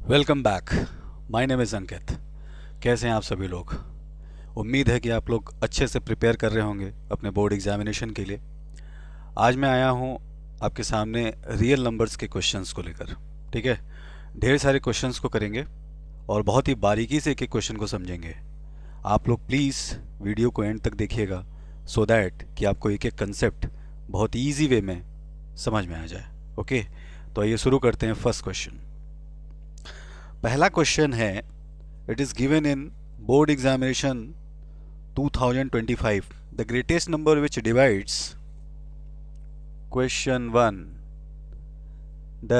Welcome back. My name is Ankit. कैसे हैं आप सभी लोग? उम्मीद है कि आप लोग अच्छे से प्रिपेयर कर रहे होंगे अपने बोर्ड एग्जामिनेशन के लिए। आज मैं आया हूं आपके सामने रियल नंबर्स के क्वेश्चंस को लेकर। ठीक है, ढेर सारे क्वेश्चंस को करेंगे और बहुत ही बारीकी से एक एक क्वेश्चन को समझेंगे। आप लोग प्लीज़ वीडियो को एंड तक देखिएगा सो दैट कि आपको एक एक कंसेप्ट बहुत ईजी वे में समझ में आ जाए। ओके, तो आइए शुरू करते हैं। फर्स्ट क्वेश्चन, पहला क्वेश्चन है, it is given in board examination 2025, the greatest number which divides. Question 1, the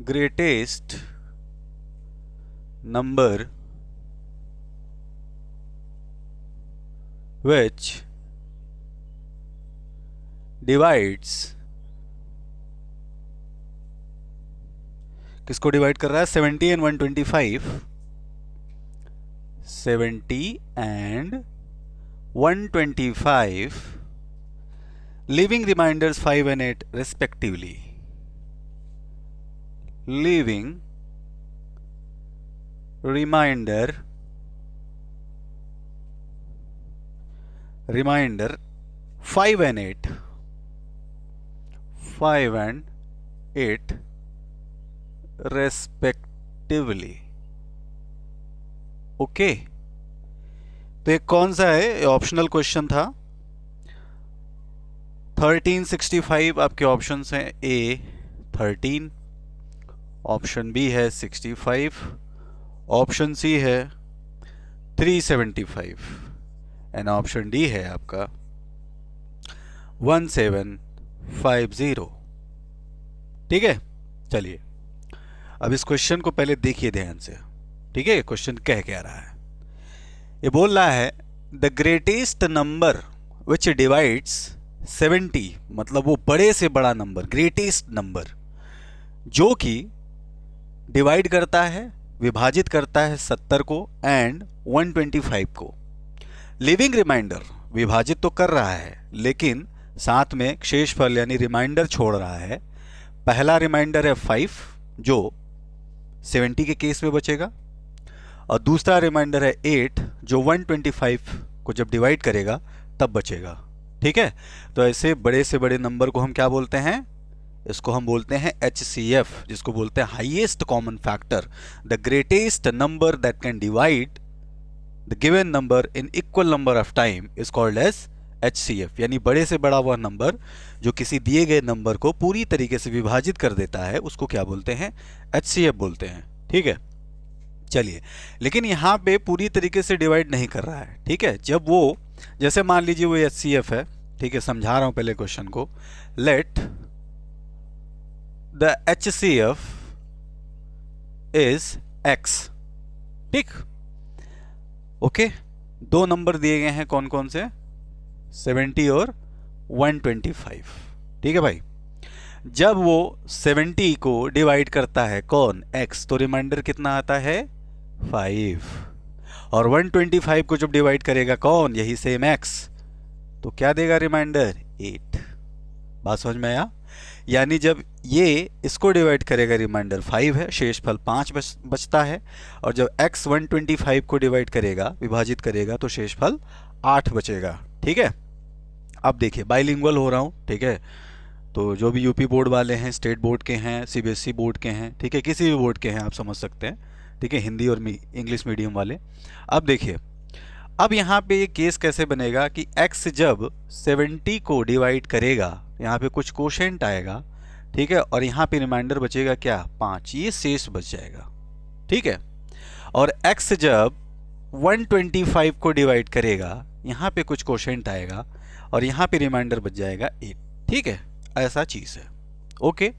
greatest number which divides, किसको डिवाइड कर रहा है? 70 and 125, 70 and 125, leaving reminders 5 and 8 respectively. Leaving reminder 5 and 8, 5 and 8 respectively. Okay, तो ये कौन सा है? ऑप्शनल क्वेश्चन था। 1365 आपके ऑप्शंस हैं। ए 13, ऑप्शन बी है 65, ऑप्शन सी है 375 एंड ऑप्शन डी है आपका 1750। ठीक है, चलिए अब इस क्वेश्चन को पहले देखिए ध्यान से। ठीक है, क्वेश्चन कह क्या रहा है? ये बोल रहा है the greatest number which divides 70, मतलब वो बड़े से बड़ा नंबर, ग्रेटेस्ट नंबर जो कि डिवाइड करता है, विभाजित करता है 70 को एंड 125 को। लिविंग रिमाइंडर, विभाजित तो कर रहा है लेकिन साथ में शेषफल यानी रिमाइंडर छोड़ रहा है। पहला रिमाइंडर है 5 जो 70 के केस में बचेगा, और दूसरा रिमाइंडर है 8 जो 125 को जब डिवाइड करेगा तब बचेगा। ठीक है, तो ऐसे बड़े से बड़े नंबर को हम क्या बोलते हैं? इसको हम बोलते हैं HCF, जिसको बोलते हैं highest common factor. The greatest number that can divide the given number in equal number of time is called as HCF, यानी बड़े से बड़ा वह नंबर जो किसी दिए गए नंबर को पूरी तरीके से विभाजित कर देता है उसको क्या बोलते हैं? HCF बोलते हैं। ठीक है, चलिए, लेकिन यहाँ पे पूरी तरीके से डिवाइड नहीं कर रहा है। ठीक है, जब वो, जैसे मान लीजिए वो HCF है। ठीक है, समझा रहा हूं पहले क्वेश्चन को। Let the HCF is X। ठीक, ओके, दो नंबर दिए गए हैं, कौन कौन से? 70 और 125। ठीक है भाई, जब वो 70 को डिवाइड करता है कौन? X, तो रिमाइंडर कितना आता है? 5। और 125 को जब डिवाइड करेगा कौन? यही सेम X, तो क्या देगा रिमाइंडर? 8। बात समझ में आया? यानी जब ये इसको डिवाइड करेगा रिमाइंडर 5 है, शेषफल 5 बचता है, और जब X 125 को डिवाइड करेगा, विभाजित करेगा, तो शेषफल 8 बचेगा। ठीक है, अब देखिए बाइलिंगुअल हो रहा हूँ। ठीक है, तो जो भी यूपी बोर्ड वाले हैं, स्टेट बोर्ड के हैं, CBSE बोर्ड के हैं, ठीक है, किसी भी बोर्ड के हैं आप समझ सकते हैं। ठीक है, हिंदी और इंग्लिश मीडियम वाले। अब देखिए, अब यहाँ पे ये केस कैसे बनेगा कि X जब 70 को डिवाइड करेगा, यहाँ पे कुछ कोशेंट आएगा। ठीक है, और यहाँ पे रिमाइंडर बचेगा क्या? 5, ये शेष बच जाएगा। ठीक है, और X जब 125 को डिवाइड करेगा, यहाँ पे कुछ कोशेंट आएगा और यहाँ पे रिमाइंडर बच जाएगा 8। ठीक है, ऐसा चीज है। ओके,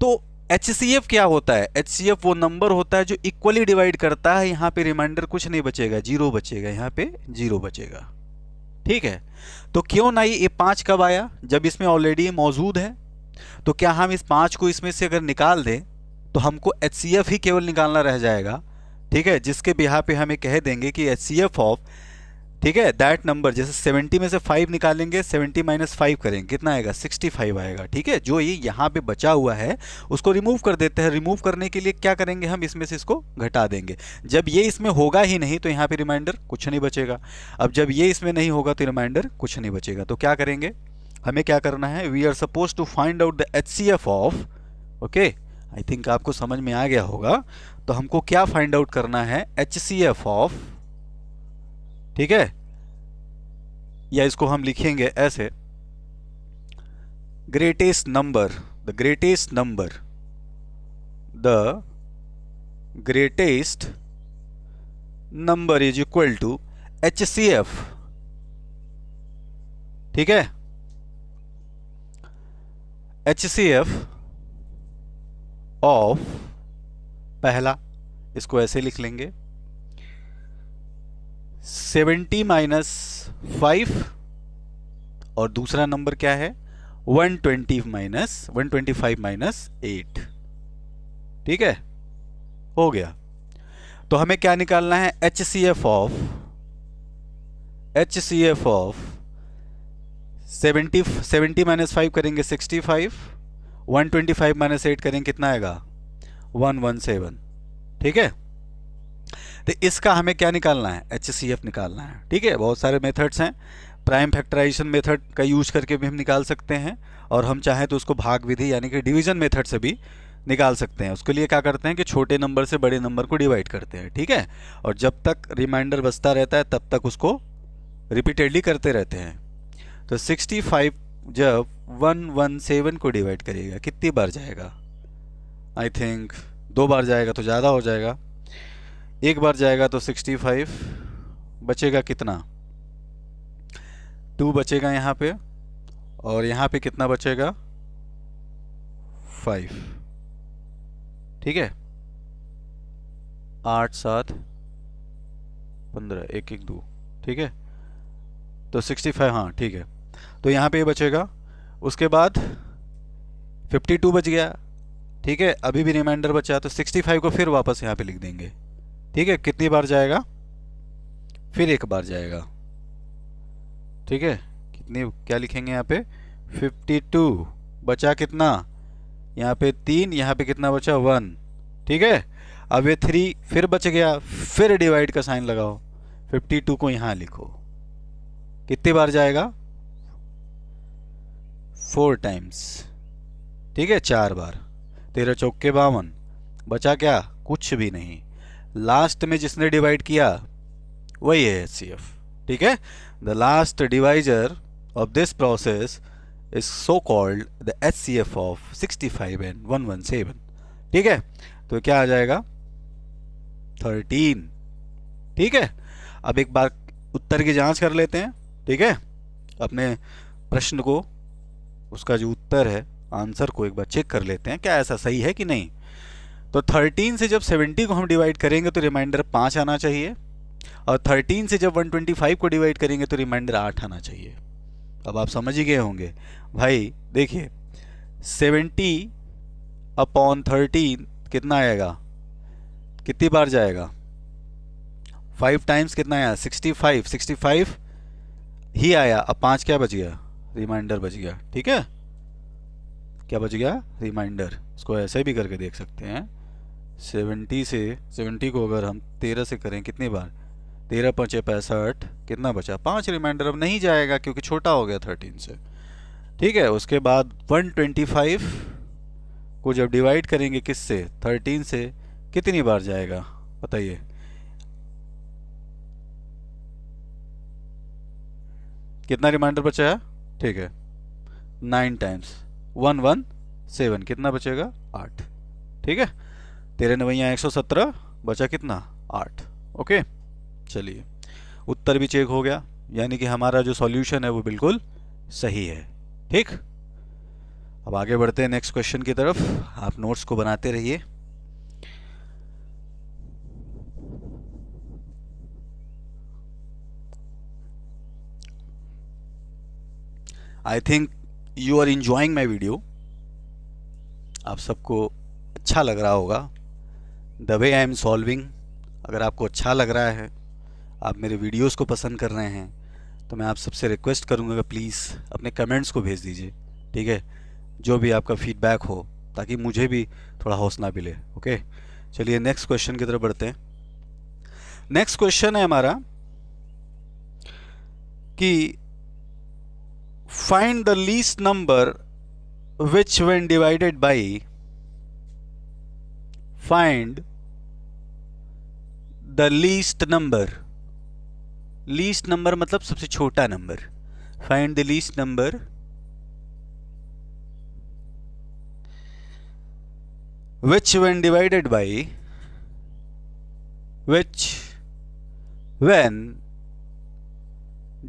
तो HCF क्या होता है? HCF वो नंबर होता है जो इक्वली डिवाइड करता है। यहाँ पे रिमाइंडर कुछ नहीं बचेगा, 0 बचेगा, यहाँ पे 0 बचेगा। ठीक है, तो क्यों नहीं? ये 5 कब आया? जब इसमें ऑलरेडी मौजूद है। तो क्या हम इस 5 को इसमें से अगर निकाल दें तो हमको HCF ही केवल निकालना रह जाएगा। ठीक है, जिसके बिहार पे हमें कह देंगे कि HCF ऑफ ठीक है, दैट नंबर, जैसे 70 में से 5 निकालेंगे, 70 माइनस 5 करेंगे, कितना आएगा? 65 आएगा। ठीक है, जो ये यहाँ पे बचा हुआ है उसको रिमूव कर देते हैं। रिमूव करने के लिए क्या करेंगे हम? इसमें से इसको घटा देंगे। जब ये इसमें होगा ही नहीं तो यहाँ पे रिमाइंडर कुछ नहीं बचेगा। अब जब ये इसमें नहीं होगा तो रिमाइंडर कुछ नहीं बचेगा। तो क्या करेंगे, हमें क्या करना है? We are suppose to find out the HCF of, okay, I think आपको समझ में आ गया होगा। तो हमको क्या फाइंड आउट करना है? HCF ऑफ, ठीक है, या इसको हम लिखेंगे ऐसे, greatest number, the greatest number, the greatest number is equal to HCF। ठीक है, HCF ऑफ, पहला इसको ऐसे लिख लेंगे 70 माइनस 5, और दूसरा नंबर क्या है? 125 माइनस 8। ठीक है, हो गया। तो हमें क्या निकालना है? HCF ऑफ 70 माइनस 5 करेंगे 65, 125 माइनस 8 करेंगे, कितना आएगा? 117। ठीक है, तो इसका हमें क्या निकालना है? HCF निकालना है। ठीक है, बहुत सारे मेथड्स हैं, प्राइम फैक्टराइजेशन मेथड का यूज करके भी हम निकाल सकते हैं, और हम चाहें तो उसको भाग विधि यानी कि डिवीजन मेथड से भी निकाल सकते हैं। उसके लिए क्या करते हैं कि छोटे नंबर से बड़े नंबर को डिवाइड करते हैं। ठीक है, और जब तक रिमाइंडर बचता रहता है तब तक उसको रिपीटेडली करते रहते हैं। तो 65 जब 117 को डिवाइड करिएगा कितनी बार जाएगा? आई थिंक 2 बार जाएगा तो ज़्यादा हो जाएगा। एक बार जाएगा तो 65 बचेगा, कितना? 2 बचेगा यहाँ पे, और यहाँ पे कितना बचेगा? 5। ठीक है, 8 7 15, 1 1 2। ठीक है, तो 65, हाँ ठीक है। तो यहाँ पे ये बचेगा, उसके बाद 52 बच गया। ठीक है, अभी भी रिमाइंडर बचा, तो 65 को फिर वापस यहाँ पे लिख देंगे। ठीक है, कितनी बार जाएगा? फिर एक बार जाएगा। ठीक है, कितनी, क्या लिखेंगे यहाँ पे? 52 बचा, कितना? यहाँ पे 3, यहाँ पे कितना बचा? 1। ठीक है, अब ये 3 फिर बच गया, फिर डिवाइड का साइन लगाओ, 52 को यहाँ लिखो, कितनी बार जाएगा? 4 टाइम्स। ठीक है, 4 बार। 13 चौके 52, बचा क्या? कुछ भी नहीं। लास्ट में जिसने डिवाइड किया वही है HCF। ठीक है, the last divisor of this process is so called the HCF of 65 and 117। ठीक है, तो क्या आ जाएगा? 13। ठीक है, अब एक बार उत्तर की जांच कर लेते हैं। ठीक है, अपने प्रश्न को, उसका जो उत्तर है, आंसर को एक बार चेक कर लेते हैं, क्या ऐसा सही है कि नहीं। तो 13 से जब 70 को हम डिवाइड करेंगे तो रिमाइंडर 5 आना चाहिए, और 13 से जब 125 को डिवाइड करेंगे तो रिमाइंडर 8 आना चाहिए। अब आप समझ ही गए होंगे भाई। देखिए 70 अपॉन 13 कितना आएगा? कितनी बार जाएगा? 5 टाइम्स कितना आया? 65। 65 ही आया, अब 5 क्या बच गया? रिमाइंडर बच गया। ठीक है, क्या बच गया? रिमाइंडर। इसको ऐसे भी करके देख सकते हैं, 70 को अगर हम 13 से करें, कितनी बार? 13 5 65, कितना बचा? 5 रिमाइंडर। अब नहीं जाएगा क्योंकि छोटा हो गया 13 से। ठीक है, उसके बाद 125 को जब डिवाइड करेंगे किससे? 13 से, कितनी बार जाएगा बताइए? कितना रिमाइंडर बचा है? ठीक है, 9 टाइम्स 117, कितना बचेगा? 8। ठीक है, 13 9 117, बचा कितना? 8। ओके, चलिए उत्तर भी चेक हो गया, यानी कि हमारा जो सॉल्यूशन है वो बिल्कुल सही है। ठीक, अब आगे बढ़ते हैं नेक्स्ट क्वेश्चन की तरफ। आप नोट्स को बनाते रहिए। I think you are enjoying my video. आप सबको अच्छा लग रहा होगा the way I am solving. अगर आपको अच्छा लग रहा है, आप मेरे वीडियोस को पसंद कर रहे हैं, तो मैं आप सबसे रिक्वेस्ट करूंगा कि प्लीज़ अपने कमेंट्स को भेज दीजिए, ठीक है, जो भी आपका फीडबैक हो, ताकि मुझे भी थोड़ा हौसला मिले। ओके, चलिए नेक्स्ट क्वेश्चन की तरफ बढ़ते हैं। नेक्स्ट क्वेश्चन है हमारा कि find the least number which when divided by, find the least number, least number मतलब सबसे छोटा number, find the least number which when divided by, which when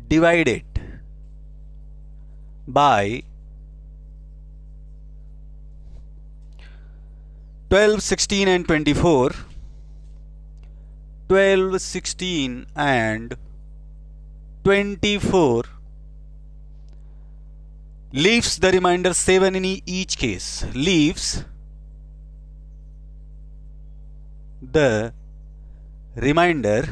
divided by 12, 16 and 24, 12, 16 and 24 leaves the remainder 7 in each case, leaves the remainder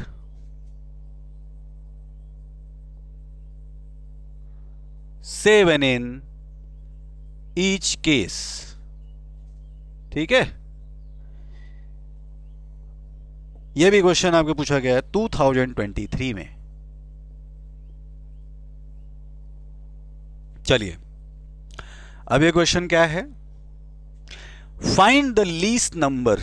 7 in each case। ठीक है, यह भी question आपको पूछा गया है 2023 में। चलिए अब ये क्वेश्चन क्या है, फाइंड द लीस्ट नंबर।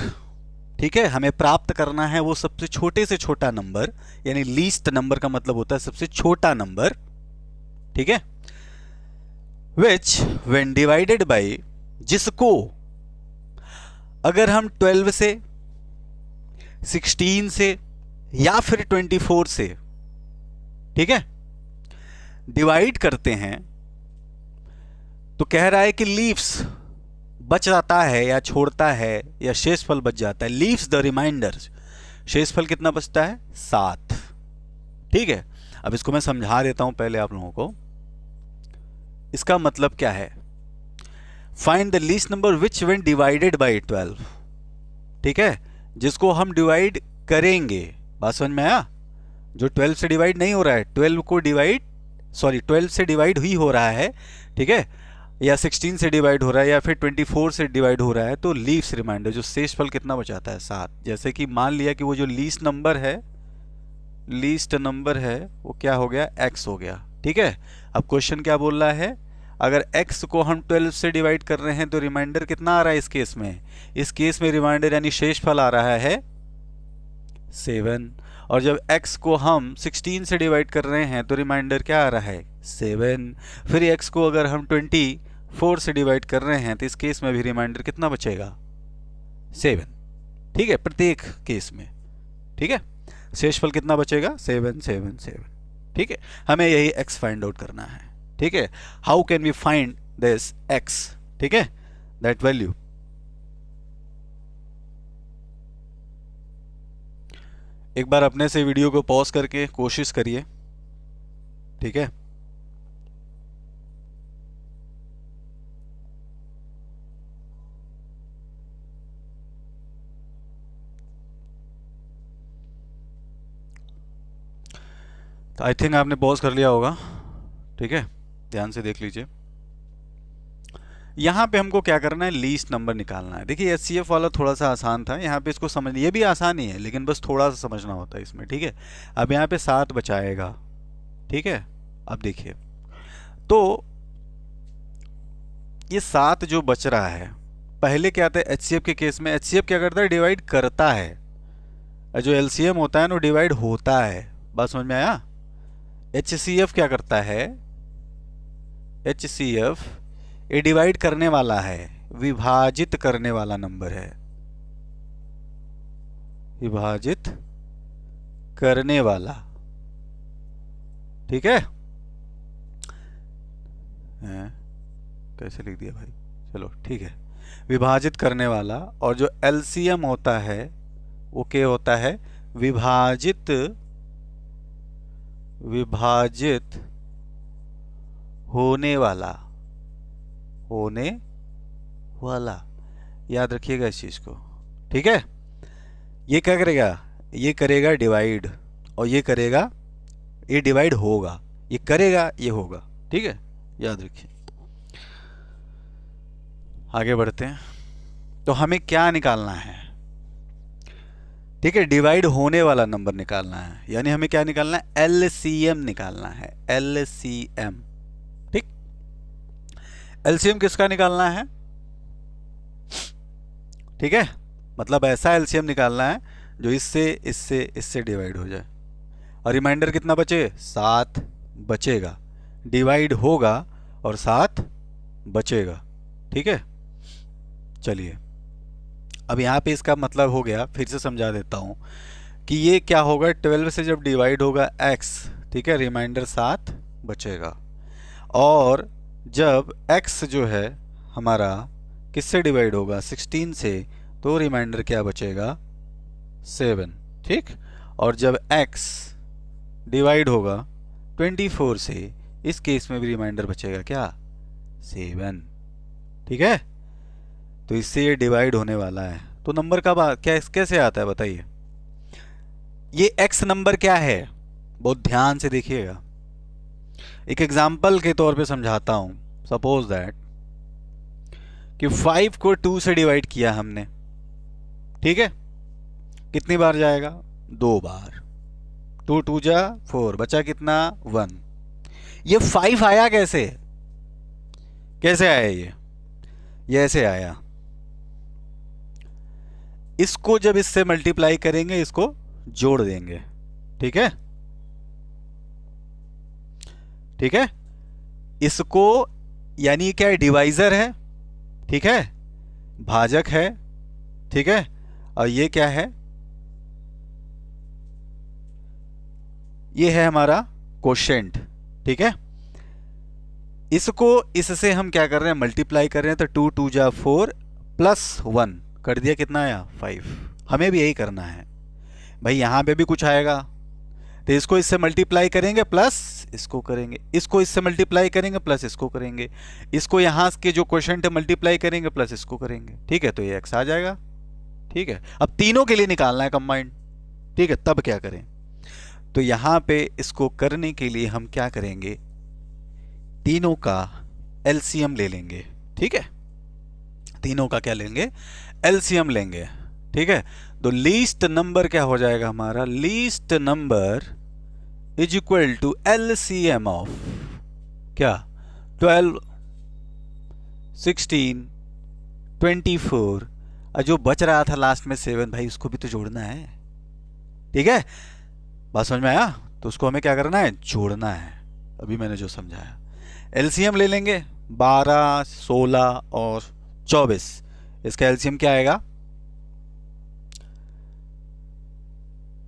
ठीक है, हमें प्राप्त करना है वो सबसे छोटे से छोटा नंबर, यानी लीस्ट नंबर का मतलब होता है सबसे छोटा नंबर। ठीक है, विच व्हेन डिवाइडेड बाय, जिसको अगर हम 12 से, 16 से या फिर 24 से, ठीक है, डिवाइड करते हैं, तो कह रहा है कि लीव्स बच जाता है या छोड़ता है या शेषफल बच जाता है, लीव्स द रिमाइंडर, शेषफल कितना बचता है 7। ठीक है, अब इसको मैं समझा देता हूं पहले आप लोगों को, इसका मतलब क्या है, find the least number which when divided by 12। ठीक है, जिसको हम डिवाइड करेंगे, बात समझ में आया, जो 12 से डिवाइड नहीं हो रहा है, 12 से डिवाइड ही हो रहा है, ठीक है, या 16 से डिवाइड हो रहा है या फिर 24 से डिवाइड हो रहा है, तो लीव्स रिमाइंडर, जो शेषफल कितना बचाता है 7। जैसे कि मान लिया कि वो जो लीस्ट नंबर है वो क्या हो गया, x हो गया। ठीक है, अब क्वेश्चन क्या बोल रहा है, अगर x को हम 12 से डिवाइड कर रहे हैं तो रिमाइंडर कितना आ रहा है इस केस में, इस केस में रिमाइंडर यानी शेषफल आ रहा है 7, और जब x को हम 16 से डिवाइड कर रहे हैं तो रिमाइंडर क्या आ रहा है 7, फिर x को अगर हम 24 से डिवाइड कर रहे हैं तो इस केस में भी रिमाइंडर कितना बचेगा 7। ठीक है, प्रत्येक केस में, ठीक है, शेषफल कितना बचेगा 7 7 7। ठीक है, हमें यही x फाइंड आउट करना है। ठीक है, how can we find this x, ठीक है, दैट वैल्यू। एक बार अपने से वीडियो को पॉज करके कोशिश करिए। ठीक है, तो आई थिंक आपने पॉज कर लिया होगा। ठीक है, ध्यान से देख लीजिए, यहाँ पे हमको क्या करना है, लीस्ट नंबर निकालना है। देखिए एचसीएफ वाला थोड़ा सा आसान था, यहाँ पे इसको समझ, ये भी आसान ही है लेकिन बस थोड़ा सा समझना होता है इसमें। ठीक है, अब यहाँ पे 7 बचाएगा। ठीक है, अब देखिए तो ये 7 जो बच रहा है, पहले क्या आता है एचसीएफ के केस में, एचसीएफ क्या करता है, डिवाइड करता है, जो एलसीएम होता है ना डिवाइड होता है। बात समझ में आया, एचसीएफ क्या करता है, एचसीएफ ये डिवाइड करने वाला है, विभाजित करने वाला नंबर है, विभाजित करने वाला। ठीक है, कैसे लिख दिया भाई, चलो ठीक है, विभाजित करने वाला। और जो एलसीएम होता है वो क्या होता है, विभाजित होने वाला, याद रखिएगा इस चीज को। ठीक है, ये क्या करेगा, ये करेगा डिवाइड, और ये करेगा, ये डिवाइड होगा, ये करेगा, ये होगा। ठीक है, याद रखिए। आगे बढ़ते हैं। तो हमें क्या निकालना है? ठीक है, डिवाइड होने वाला नंबर निकालना है, यानी हमें क्या निकालना है? एलसीएम निकालना है, एलसीएम। ठीक, एलसीएम किसका निकालना है? ठीक है, मतलब ऐसा एलसीएम निकालना है जो इससे इससे इससे डिवाइड हो जाए, और रिमाइंडर कितना बचे? 7 बचेगा, डिवाइड होगा और 7 बचेगा। ठीक है, चलिए अब यहाँ पे इसका मतलब हो गया, फिर से समझा देता हूँ कि ये क्या होगा, 12 से जब डिवाइड होगा x, ठीक है, रिमाइंडर 7 बचेगा, और जब x जो है हमारा किससे डिवाइड होगा? 16 से, तो रिमाइंडर क्या बचेगा? 7। ठीक, और जब x डिवाइड होगा 24 से, इस केस में भी रिमाइंडर बचेगा क्या? 7। ठीक है, तो इससे ये डिवाइड होने वाला है। तो नंबर का क्या कैसे आता है बताइए? ये x नंबर क्या है? बहुत ध्यान से देखिएगा, एक एग्जाम्पल के तौर पे समझाता हूं। सपोज दैट कि 5 को 2 से डिवाइड किया हमने, ठीक है, कितनी बार जाएगा? 2 बार। 2 2 जा 4, बचा कितना? 1। ये 5 आया कैसे? कैसे आया ये ऐसे आया। इसको जब इससे मल्टीप्लाई करेंगे, इसको जोड़ देंगे। ठीक है, ठीक है, इसको, यानी क्या है? डिवाइजर है, ठीक है, भाजक है, ठीक है, और ये क्या है? ये है हमारा कोशेंट। ठीक है, इसको इससे हम क्या कर रहे हैं? मल्टीप्लाई कर रहे हैं। तो 2 2 जा 4 प्लस 1 कर दिया, कितना आया? 5। हमें भी यही करना है भाई, यहां पे भी कुछ आएगा, तो इसको इससे मल्टीप्लाई करेंगे प्लस इसको करेंगे, इसको इससे मल्टीप्लाई करेंगे प्लस इसको करेंगे, इसको यहां के जो क्वोशेंट है मल्टीप्लाई करेंगे प्लस इसको करेंगे। ठीक है, तो ये x आ जाएगा। ठीक है, अब तीनों के लिए निकालना है कंबाइंड। ठीक है, तब क्या करें? तो यहां पे इसको करने के लिए हम क्या करेंगे? तीनों का एलसीएम ले लेंगे। ठीक है, तीनों का क्या लेंगे? एलसीएम लेंगे। ठीक है, तो लीस्ट नंबर क्या हो जाएगा हमारा? Least number is equal to LCM of क्या? 12, 16, 24, और जो बच रहा था लास्ट में 7, भाई उसको भी तो जोड़ना है। ठीक है, बात समझ में आया? तो उसको हमें क्या करना है? जोड़ना है। अभी मैंने जो समझाया, एलसीएम ले लेंगे 12, 16 और 24। इसका एलसीएम क्या आएगा?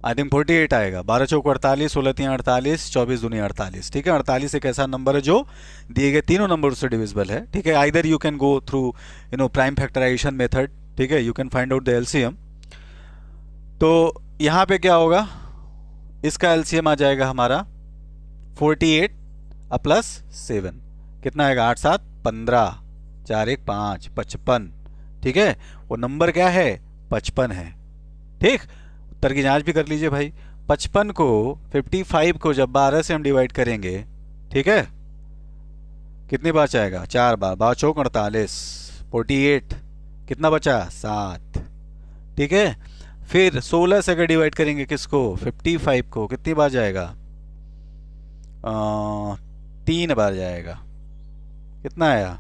आई थिंक 48 आएगा। 12 चौक 48, 16 3 48, 24 दूनी 48। ठीक है, 48 एक ऐसा नंबर है जो दिए गए तीनों नंबर से डिविजिबल है। ठीक है, either you can go through prime factorisation method. ठीक है, you can find out the LCM. तो यहाँ पे क्या होगा? इसका एलसीएम आ जाएगा हमारा 48 प्लस 7, कितना आएगा? 8 7 15, 4 1 5, 55। ठीक है, वो नंबर क्या है? 55 है। ठीक, उत्तर की जांच भी कर लीजिए भाई। 55 को 55 को जब 12 से हम डिवाइड करेंगे, ठीक है, कितनी बार जाएगा? 4 बार। 12 चौक 48, 48 कितना बचा? 7। ठीक है, फिर 16 से अगर डिवाइड करेंगे किसको? 55 को, कितनी बार जाएगा? 3 बार जाएगा। कितना आया?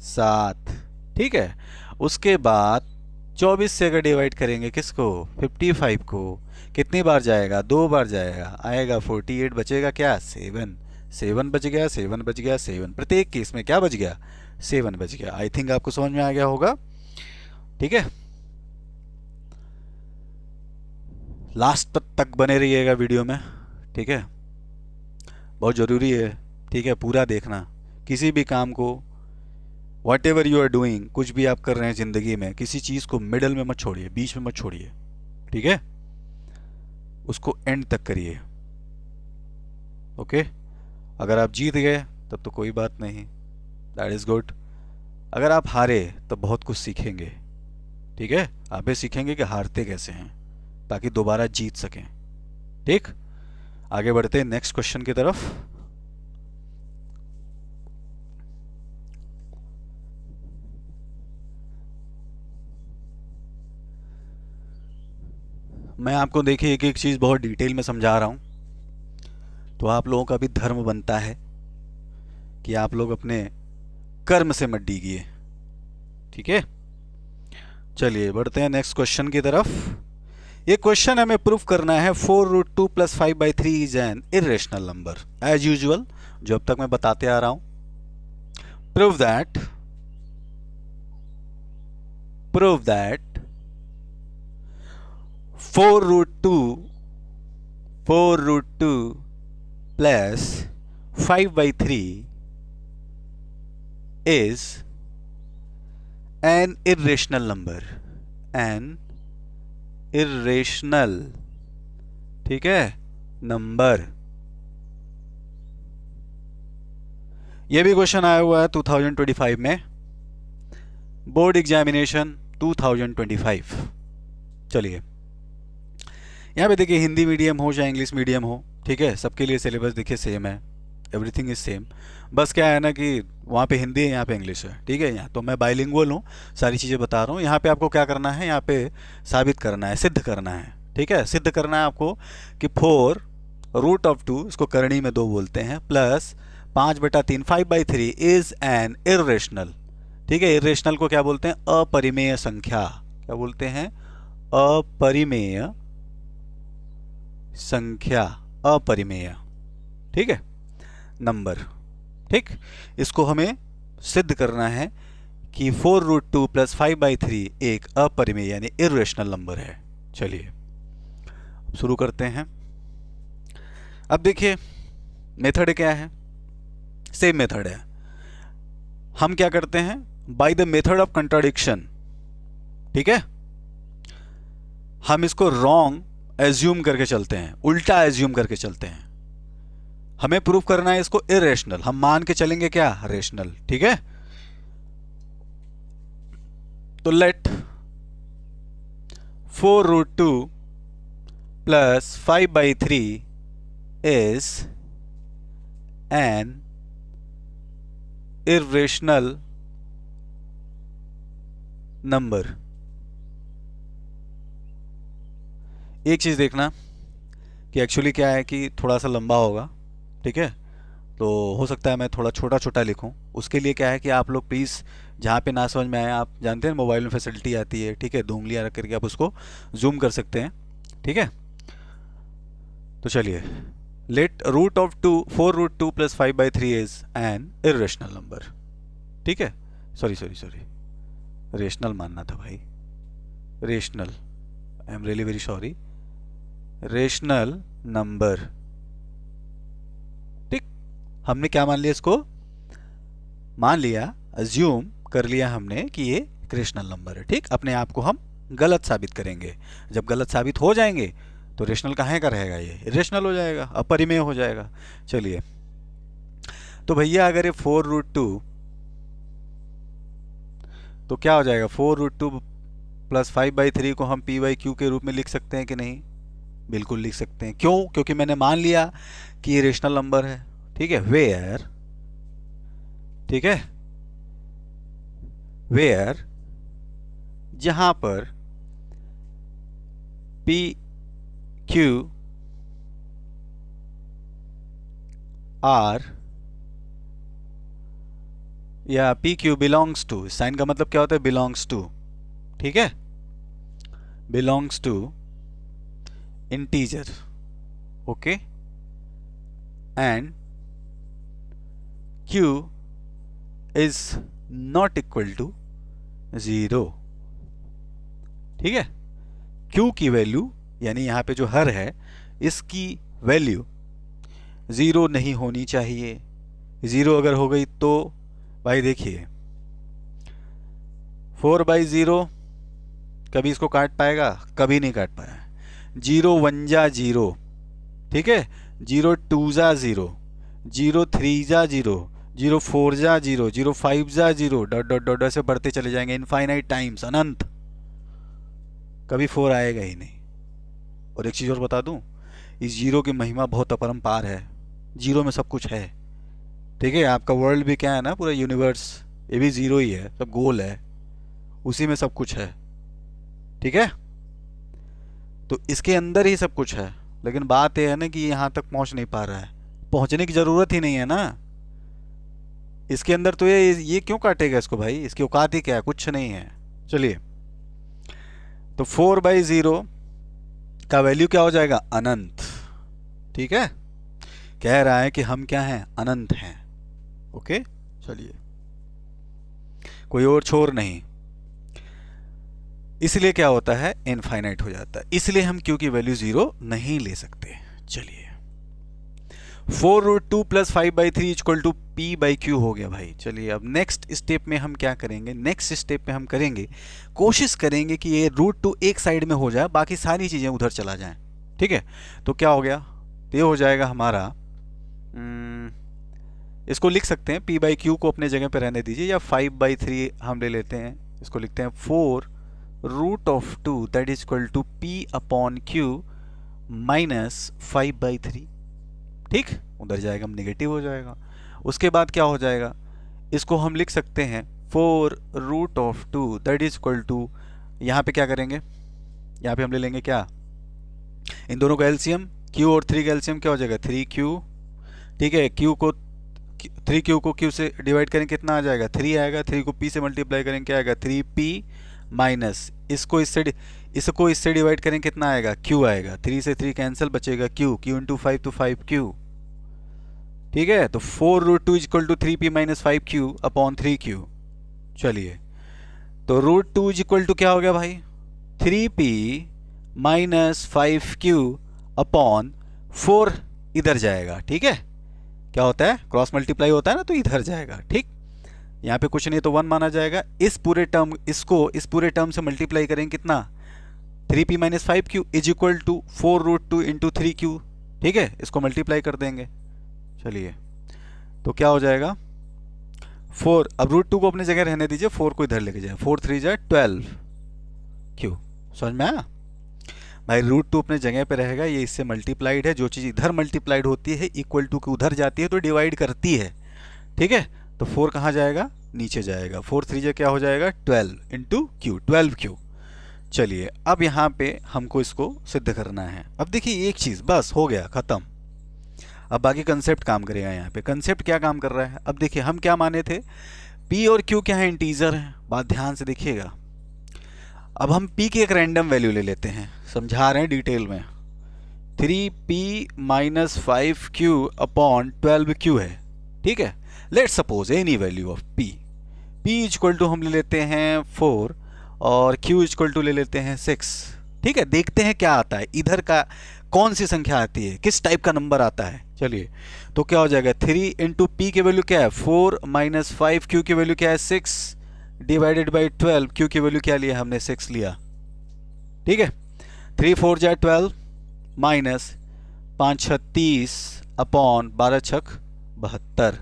7। ठीक है, उसके बाद 24 से अगर डिवाइड करेंगे किसको? 55 को, कितनी बार जाएगा? 2 बार जाएगा, आएगा 48, बचेगा क्या? 7। 7 बच गया, 7 बच गया, 7, प्रत्येक केस में क्या बच गया? 7 बच गया। आई थिंक आपको समझ में आ गया होगा। ठीक है, लास्ट तक बने रहिएगा वीडियो में। ठीक है, बहुत ज़रूरी है। ठीक है, पूरा देखना। किसी भी काम को, whatever you are doing, कुछ भी आप कर रहे हैं ज़िंदगी में, किसी चीज़ को मिडल में मत छोड़िए, बीच में मत छोड़िए। ठीक है, उसको एंड तक करिए। ओके, अगर आप जीत गए तब तो कोई बात नहीं, दैट इज़ गुड। अगर आप हारे तो बहुत कुछ सीखेंगे। ठीक है, आप भी सीखेंगे कि हारते कैसे हैं ताकि दोबारा जीत सकें। ठीक, आगे बढ़ते हैं नेक्स्ट क्वेश्चन की तरफ। मैं आपको देखिए एक एक चीज़ बहुत डिटेल में समझा रहा हूँ, तो आप लोगों का भी धर्म बनता है कि आप लोग अपने कर्म से मत डीगिए। ठीक है, चलिए बढ़ते हैं नेक्स्ट क्वेश्चन की तरफ। ये क्वेश्चन हमें प्रूफ करना है 4√2 + 5/3 is an irrational number. As usual जो अब तक मैं बताते आ रहा हूं, prove that 4√2 plus 5/3 is an irrational number, an irrational, ठीक है, नंबर। ये भी क्वेश्चन आया हुआ है 2025 में, बोर्ड एग्जामिनेशन 2025। चलिए यहाँ पे देखिए, हिंदी मीडियम हो या इंग्लिश मीडियम हो, ठीक है, सबके लिए सिलेबस देखिए सेम है, एवरीथिंग इज सेम। बस क्या है ना कि वहाँ पे हिंदी है, यहाँ पे इंग्लिश है, ठीक है। यहाँ तो मैं बाइलिंगुअल हूँ, सारी चीज़ें बता रहा हूँ। यहाँ पे आपको क्या करना है, यहाँ पे साबित करना है, सिद्ध करना है, ठीक है। सिद्ध करना है आपको कि 4√2, इसको करणी में 2 बोलते हैं, प्लस 5/3 5/3 इज एन इर्रेशनल, ठीक है। इर्रेशनल को क्या बोलते हैं, अपरिमेय संख्या। क्या बोलते हैं, अपरिमेय संख्या, अपरिमेय, ठीक है, नंबर। ठीक, इसको हमें सिद्ध करना है कि 4√2 + 5/3 एक अपरिमेय यानी इर्रेशनल नंबर है। चलिए शुरू करते हैं। अब देखिए मेथड क्या है, सेम मेथड है। हम क्या करते हैं, by the method of contradiction, ठीक है, हम इसको रॉन्ग एज्यूम करके चलते हैं, उल्टा एज्यूम करके चलते हैं। हमें प्रूफ करना है इसको इरेशनल, हम मान के चलेंगे क्या, रेशनल, ठीक है। तो late 4√2 + 5/3 is an irrational number। एक चीज़ देखना कि एक्चुअली क्या है कि थोड़ा सा लंबा होगा, ठीक है, तो हो सकता है मैं थोड़ा छोटा छोटा लिखूं। उसके लिए क्या है कि आप लोग प्लीज़ जहाँ पे ना समझ में आए, आप जानते हैं मोबाइल में फैसिलिटी आती है, ठीक है, 2 उंगलियां रख करके आप उसको जूम कर सकते हैं, ठीक है। तो चलिए, let 4√2 + 5/3 is an irrational number, ठीक है। सॉरी, रेशनल मानना था भाई, rational, I am really very sorry, rational number. ठीक, हमने क्या मान लिया, इसको मान लिया, अज्यूम कर लिया हमने कि ये रेशनल नंबर है। ठीक, अपने आप को हम गलत साबित करेंगे। जब गलत साबित हो जाएंगे तो रेशनल कहाँ का रहेगा, ये इरेशनल हो जाएगा, अपरिमेय हो जाएगा। चलिए, तो भैया अगर ये 4√2, तो क्या हो जाएगा, 4√2 + 5/3 को हम p/q के रूप में लिख सकते हैं कि नहीं, बिल्कुल लिख सकते हैं। क्यों, क्योंकि मैंने मान लिया कि ये रेशनल नंबर है, ठीक है। वेयर, ठीक है, वेयर जहां पर p/q आर या p/q बिलोंग्स टू, साइन का मतलब क्या होता है, बिलोंग्स टू, ठीक है, belongs to integer, okay, and q is not equal to 0, ठीक है। q की वैल्यू यानी यहां पे जो हर है, इसकी वैल्यू 0 नहीं होनी चाहिए। 0 अगर हो गई तो भाई देखिए 4/0 कभी इसको काट पाएगा, कभी नहीं काट पाया। 0 1 जा 0, ठीक है, 0 2 जा 0, 0 3 जा 0, 0 4 जा 0, 0 5 जा 0, डॉट डॉट डॉट ऐसे बढ़ते चले जाएंगे इनफाइनाइट टाइम्स, अनंत, कभी 4 आएगा ही नहीं। और एक चीज़ और बता दूं, इस जीरो की महिमा बहुत अपरंपार है, जीरो में सब कुछ है। ठीक है, आपका वर्ल्ड भी क्या है ना, पूरा यूनिवर्स ये भी जीरो ही है, सब गोल है, उसी में सब कुछ है। ठीक है, तो इसके अंदर ही सब कुछ है, लेकिन बात यह है ना कि यहाँ तक पहुँच नहीं पा रहा है, पहुँचने की ज़रूरत ही नहीं है ना इसके अंदर, तो ये क्यों काटेगा इसको भाई, इसकी औकात ही क्या है, कुछ नहीं है। चलिए, तो 4/0 का वैल्यू क्या हो जाएगा, अनंत। ठीक है, कह रहा है कि हम क्या हैं, अनंत हैं। ओके, चलिए, कोई और छोर नहीं, इसलिए क्या होता है, इनफाइनाइट हो जाता है, इसलिए हम क्यू की वैल्यू 0 नहीं ले सकते। चलिए, 4√2 + 5/3 इक्वल टू p/q हो गया भाई। चलिए, अब नेक्स्ट स्टेप में हम क्या करेंगे, नेक्स्ट स्टेप में हम करेंगे, कोशिश करेंगे कि ये √2 एक साइड में हो जाए, बाकी सारी चीज़ें उधर चला जाएं। ठीक है, तो क्या हो गया, तो ये हो जाएगा हमारा, इसको लिख सकते हैं p/q को अपने जगह पे रहने दीजिए, या 5/3 हम ले लेते हैं, इसको लिखते हैं 4√2 that is equal to p/q minus 5/3। ठीक, उधर जाएगा, हम नेगेटिव हो जाएगा। उसके बाद क्या हो जाएगा, इसको हम लिख सकते हैं 4√2 दैट इज इक्वल टू, यहाँ पे क्या करेंगे, यहाँ पे हम ले लेंगे क्या, इन दोनों का एलसीएम, q और 3 का एलसीएम क्या हो जाएगा, 3q। ठीक है, q को 3q को q से डिवाइड करेंगे, कितना आ जाएगा, 3 आएगा। 3 को p से मल्टीप्लाई करेंगे, क्या आएगा, 3p माइनस इसको इससे डिवाइड करें, कितना आएगा, q आएगा। 3 से 3 कैंसिल, बचेगा q, q इंटू 5 तो 5q। ठीक है, तो 4√2 equal to 3p minus 5q upon 3q। चलिए, तो √2 इक्वल टू क्या हो गया भाई, 3p माइनस 5q अपॉन 4, इधर जाएगा। ठीक है, क्या होता है, क्रॉस मल्टीप्लाई होता है ना, तो इधर जाएगा। ठीक, यहाँ पे कुछ नहीं तो 1 माना जाएगा। इस पूरे टर्म, इसको इस पूरे टर्म से मल्टीप्लाई करेंगे, कितना, 3p minus 5q is equal to 4√2 into 3q। ठीक है, इसको मल्टीप्लाई कर देंगे। चलिए, तो क्या हो जाएगा, 4, अब √2 को अपनी जगह रहने दीजिए, 4 को इधर लेके जाए, 4 3 जा 12q। समझ में आया भाई, √2 अपने जगह पे रहेगा, ये इससे मल्टीप्लाइड है, जो चीज़ इधर मल्टीप्लाइड होती है इक्वल टू के उधर जाती है तो डिवाइड करती है। ठीक है, तो 4 कहाँ जाएगा, नीचे जाएगा, 4 3 जा क्या हो जाएगा, 12 इंटू q, 12q। चलिए, अब यहाँ पे हमको इसको सिद्ध करना है। अब देखिए एक चीज़, बस हो गया, ख़त्म। अब बाकी कंसेप्ट काम करेगा यहाँ पे। कंसेप्ट क्या काम कर रहा है, अब देखिए हम क्या माने थे, p और q क्या है, इंटीजर है। बात ध्यान से देखिएगा, अब हम p की एक रैंडम वैल्यू ले लेते हैं, समझा रहे हैं डिटेल में। 3p minus 5q upon 12q है। ठीक है, let's suppose any value of p equal to हम ले लेते हैं 4 और q इक्वल टू ले लेते हैं 6। ठीक है, देखते हैं क्या आता है, इधर का कौन सी संख्या आती है, किस टाइप का नंबर आता है। चलिए, तो क्या हो जाएगा, 3 इंटू पी की वैल्यू क्या है, 4 माइनस 5 क्यू की वैल्यू क्या है, 6 डिवाइडेड बाई 12, क्यू की वैल्यू क्या लिया हमने, 6 लिया। ठीक है, 3 4 जा 12 माइनस 5 6 30 अपॉन 12 6 72।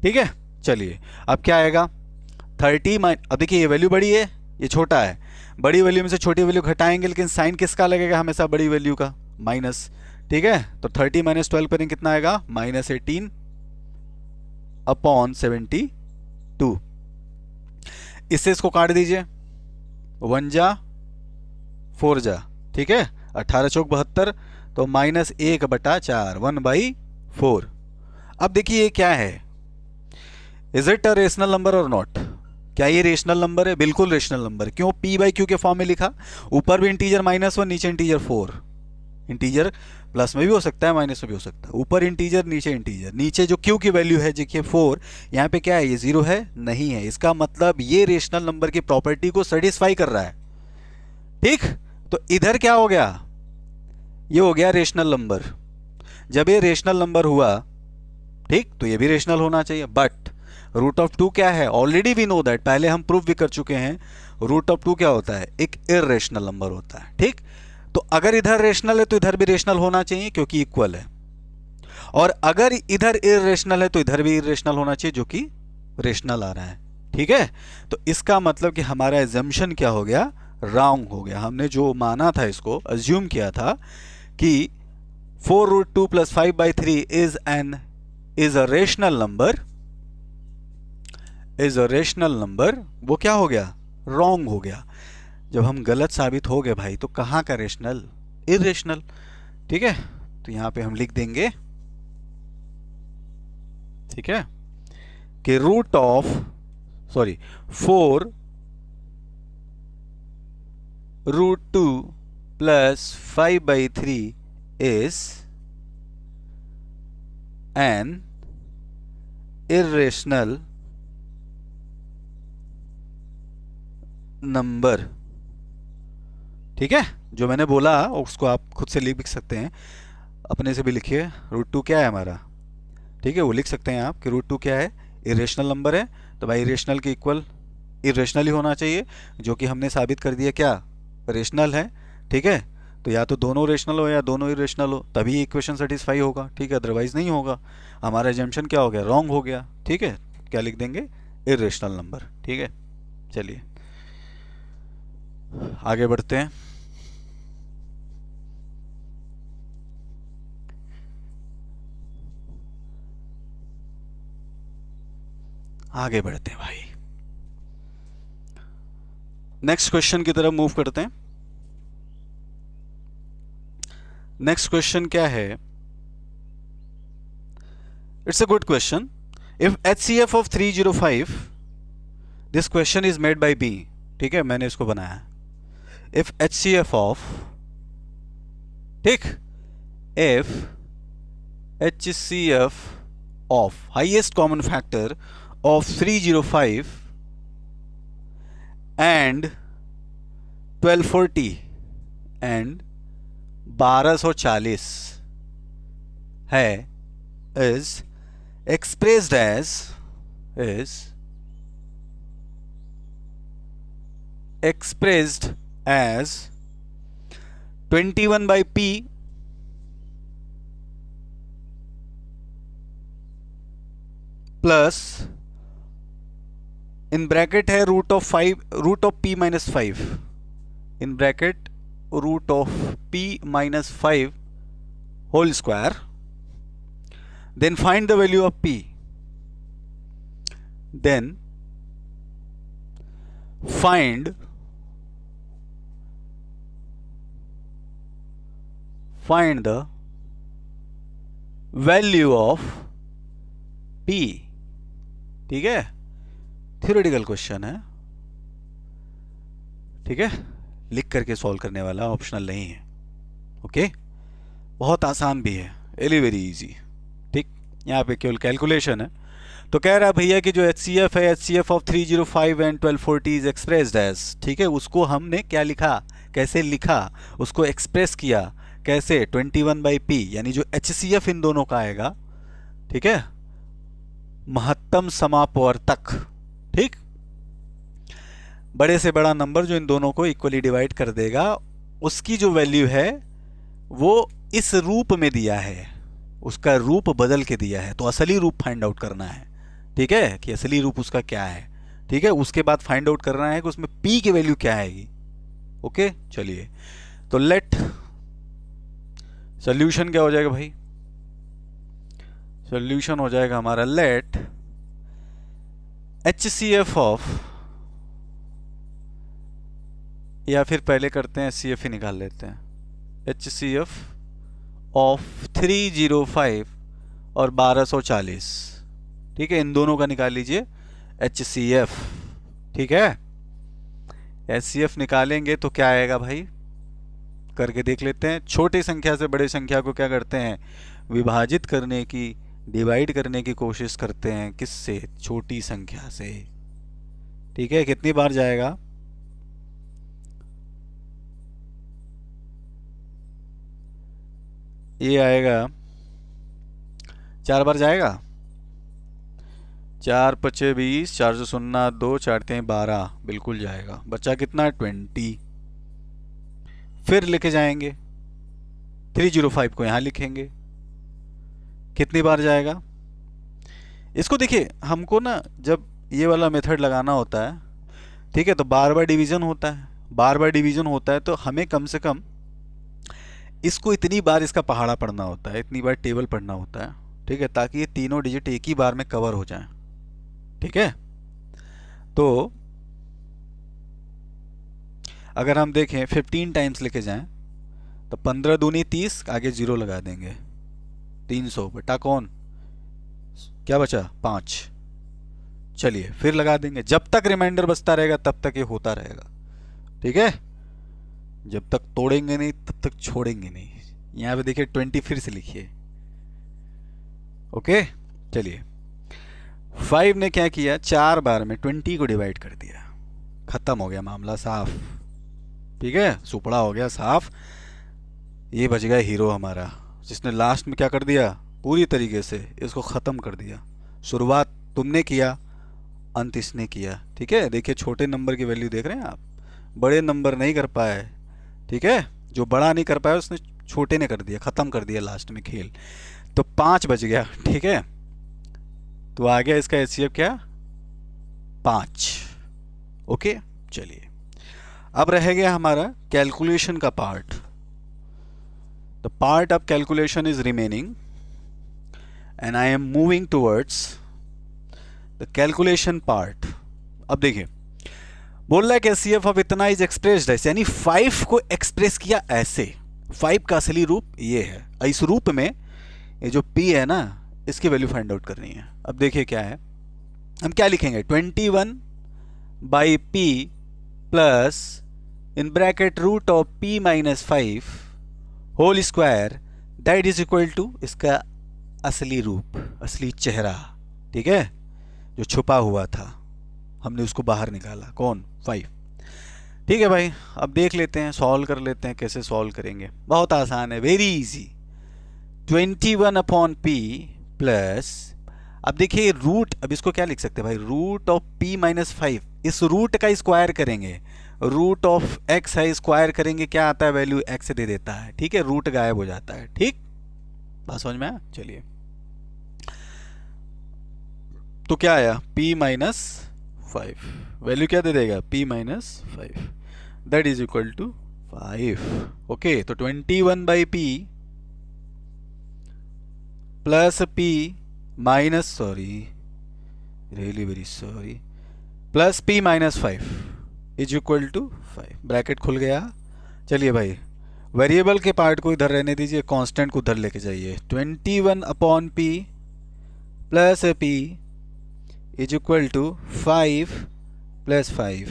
ठीक है, चलिए अब क्या आएगा, 30 अब देखिए ये वैल्यू बड़ी है, ये छोटा है, बड़ी वैल्यू में से छोटी वैल्यू घटाएंगे, लेकिन साइन किसका लगेगा हमेशा, बड़ी वैल्यू का, माइनस। ठीक है, तो 30 माइनस 12 करेंगे, कितना आएगा, -18 अपॉन 72। इससे इसको काट दीजिए, 1 जा 4 जा। ठीक है, 18 चौक 72, तो -1/4, 1/4। अब देखिए ये क्या है, is it a rational number और नॉट, क्या ये रेशनल नंबर है, बिल्कुल रेशनल नंबर। क्यों, p/q के फॉर्म में लिखा, ऊपर भी इंटीजर -1 नीचे इंटीजर 4, इंटीजर प्लस में भी हो सकता है माइनस में भी हो सकता है, ऊपर इंटीजर नीचे इंटीजर, नीचे जो q की वैल्यू है देखिए 4, यहाँ पे क्या है, ये 0 है, नहीं है, इसका मतलब ये रेशनल नंबर की प्रॉपर्टी को सेटिस्फाई कर रहा है। ठीक, तो इधर क्या हो गया, ये हो गया रेशनल नंबर। जब ये रेशनल नंबर हुआ, ठीक, तो ये भी रेशनल होना चाहिए। बट √2 क्या है, ऑलरेडी वी नो दैट, पहले हम प्रूफ भी कर चुके हैं, √2 क्या होता है, एक इर्रेशनल नंबर होता है। ठीक, तो अगर इधर रेशनल है तो इधर भी रेशनल होना चाहिए क्योंकि इक्वल है, और अगर इधर इर्रेशनल है तो इधर भी इर्रेशनल होना चाहिए जो कि रेशनल आ रहा है। ठीक है, तो इसका मतलब कि हमारा एजम्पशन क्या हो गया, रॉन्ग हो गया। हमने जो माना था, इसको अज्यूम किया था कि 4√2 + 5/3 इज अ रेशनल नंबर, वो क्या हो गया? रॉन्ग हो गया। जब हम गलत साबित हो गए भाई, तो कहाँ का रेशनल? इरेशनल। ठीक है, तो यहां पे हम लिख देंगे, ठीक है, कि root of 4√2 + 5/3 is an irrational number. ठीक है, जो मैंने बोला उसको आप खुद से लिख सकते हैं, अपने से भी लिखिए। √2 क्या है हमारा? ठीक है, वो लिख सकते हैं आप कि √2 क्या है? इरेशनल नंबर है। तो भाई इरेशनल के इक्वल इरेशनल ही होना चाहिए, जो कि हमने साबित कर दिया क्या? रेशनल है। ठीक है, तो या तो दोनों रेशनल हो या दोनों इरेशनल हो, तभी इक्वेशन सेटिस्फाई होगा। ठीक है, अदरवाइज नहीं होगा। हमारा एजम्पशन क्या हो गया? रॉन्ग हो गया। ठीक है, क्या लिख देंगे? Irrational number. ठीक है, चलिए आगे बढ़ते हैं। आगे बढ़ते हैं भाई, नेक्स्ट क्वेश्चन की तरफ मूव करते हैं। नेक्स्ट क्वेश्चन क्या है? It's a good question. If HCF of 305, this question is made by me. ठीक है, मैंने इसको बनाया। इफ HCF ऑफ, ठीक, if HCF of highest common factor of 305 and 1240 and 1240 है is expressed as 21/p plus in bracket है √p - 5 in bracket √p - 5 whole square, then find the value of p, then find the value of p। ठीक है, theoretical question है। ठीक है, लिख करके solve करने वाला, ऑप्शनल नहीं है। ओके, बहुत आसान भी है, वेरी इजी। ठीक, यहाँ पे केवल कैलकुलेशन है। तो कह रहा है भैया कि जो HCF है, HCF of 305 and 1240 is expressed as, ठीक है, उसको हमने क्या लिखा, कैसे लिखा, उसको एक्सप्रेस किया कैसे? 21/p, यानी जो HCF इन दोनों का आएगा, ठीक है, महत्तम समापवर्तक। ठीक, बड़े से बड़ा नंबर जो इन दोनों को इक्वली डिवाइड कर देगा, उसकी जो वैल्यू है वो इस रूप में दिया है, उसका रूप बदल के दिया है। तो असली रूप फाइंड आउट करना है। ठीक है, कि असली रूप उसका क्या है। ठीक है, उसके बाद फाइंड आउट करना है कि उसमें p की वैल्यू क्या आएगी। ओके, चलिए, तो लेट सोल्यूशन क्या हो जाएगा भाई? सोल्यूशन हो जाएगा हमारा लेट HCF ऑफ, या फिर पहले करते हैं HCF ही निकाल लेते हैं। HCF ऑफ 305 और 1240, ठीक है, इन दोनों का निकाल लीजिए HCF। ठीक है, HCF निकालेंगे तो क्या आएगा भाई? करके देख लेते हैं। छोटी संख्या से बड़े संख्या को क्या करते हैं? विभाजित करने की, डिवाइड करने की कोशिश करते हैं। किससे? छोटी संख्या से। ठीक है, कितनी बार जाएगा? ये आएगा 4 बार जाएगा। 4 × 5 = 20, 4 से 0 2, 4 × 3 12, बिल्कुल जाएगा। बच्चा कितना? 20। फिर लेके जाएंगे 305 को यहाँ लिखेंगे, कितनी बार जाएगा? इसको देखिए, हमको ना जब ये वाला मेथड लगाना होता है, ठीक है, तो बार बार डिवीजन होता है। बार बार डिवीजन होता है तो हमें कम से कम इसको इतनी बार इसका पहाड़ा पढ़ना होता है, इतनी बार टेबल पढ़ना होता है, ठीक है, ताकि ये तीनों डिजिट एक ही बार में कवर हो जाएं, ठीक है। तो अगर हम देखें 15 टाइम्स लेके जाएं तो 15 दूनी 30, आगे जीरो लगा देंगे, 300 बटा कौन, क्या बचा 5। चलिए फिर लगा देंगे, जब तक रिमाइंडर बचता रहेगा तब तक ये होता रहेगा, ठीक है। जब तक तोड़ेंगे नहीं तब तक छोड़ेंगे नहीं। यहाँ पे देखिए 20 फिर से लिखिए, ओके। चलिए 5 ने क्या किया, 4 बार में 20 को डिवाइड कर दिया, खत्म हो गया मामला साफ, ठीक है, सुपड़ा हो गया साफ। ये बच गया हीरो हमारा, जिसने लास्ट में क्या कर दिया, पूरी तरीके से इसको ख़त्म कर दिया। शुरुआत तुमने किया, अंत इसने किया, ठीक है। देखिए छोटे नंबर की वैल्यू देख रहे हैं आप, बड़े नंबर नहीं कर पाए, ठीक है, जो बड़ा नहीं कर पाया उसने छोटे ने कर दिया, ख़त्म कर दिया लास्ट में खेल। तो 5 बच गया, ठीक है। तो आ गया इसका HCF क्या, 5, ओके। चलिए अब रह गया हमारा कैलकुलेशन का part. The part of calculation is remaining and I am moving towards the calculation part. अब देखिए बोल रहा है कि HCF ऑफ इतना इज एक्सप्रेस्ड ऐसे, यानी 5 को एक्सप्रेस किया ऐसे। 5 का असली रूप ये है, इस रूप में ये जो P है ना, इसकी वैल्यू फाइंड आउट करनी है। अब देखिए क्या है, हम क्या लिखेंगे, 21 by P plus in bracket root of P minus 5 whole square that is equal to इसका असली रूप, असली चेहरा, ठीक है, जो छुपा हुआ था हमने उसको बाहर निकाला, कौन, 5, ठीक है भाई। अब देख लेते हैं, सॉल्व कर लेते हैं, कैसे सॉल्व करेंगे, बहुत आसान है, very easy. 21 upon P plus, अब देखिए रूट, अब इसको क्या लिख सकते हैं भाई, रूट ऑफ P माइनस 5, इस रूट का स्क्वायर करेंगे, रूट ऑफ x है, स्क्वायर करेंगे क्या आता है, वैल्यू x दे देता है, ठीक है, रूट गायब हो जाता है, ठीक, बात समझ में आया। चलिए तो क्या आया, P माइनस 5, वैल्यू क्या दे देगा, P minus 5 that is equal to 5, okay. तो 21 by P plus P minus, sorry really very sorry, plus P minus 5 is equal to 5, bracket खुल गया। चलिए भाई वेरिएबल के पार्ट को इधर रहने दीजिए, कांस्टेंट को उधर लेके जाइए। 21 upon P plus P is equal to 5 plus 5,